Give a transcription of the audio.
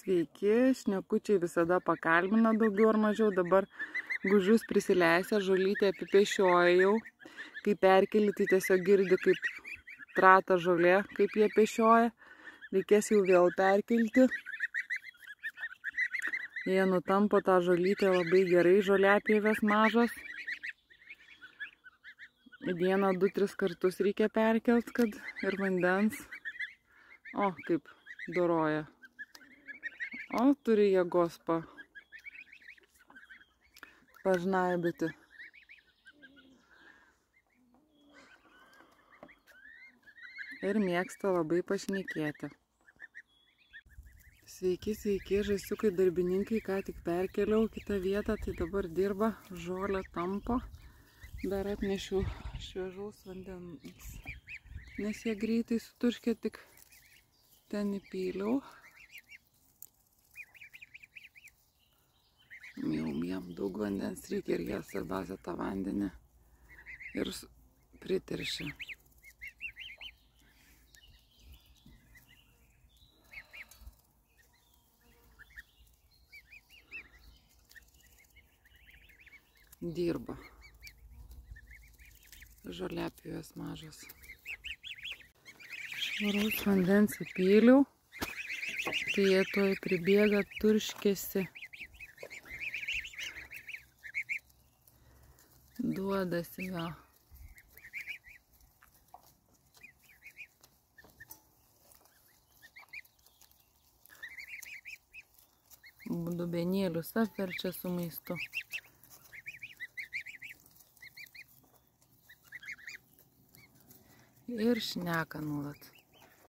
Sveiki, šnekučiai visada pakalbina daugiau ar mažiau, dabar gužus prisileisę, žolytę apipešioja jau. Kai perkeli, tai tiesiog girdi, kaip trata žolė, kaip jie pešioja. Reikės jau vėl perkelti. Jie nutampo tą žolytę labai gerai, žoliapievės mažos. Į dieną 2-3 kartus reikia perkelt, kad ir vandens. O, kaip doroja. O, turi jėgos pažnaibyti. Ir mėgsta labai pašnekėti. Sveiki, sveiki, žąsiukai darbininkai, ką tik perkeliau kitą vietą, tai dabar dirba, žolę tampo. Dar atnešiu šviežaus vandens, nes jie greitai suturškė, tik ten įpyliau. Jam daug vandens reikia ir jie svarbiausia tą vandenį ir priteršia. Dirba. Žoliapjovės mažos. Švaraus vandens įpyliau, tai jie tuoj pribėga, turškėsi. Duodasi jo. Dubenėlius apverčia su maistu. Ir šneka nuolat.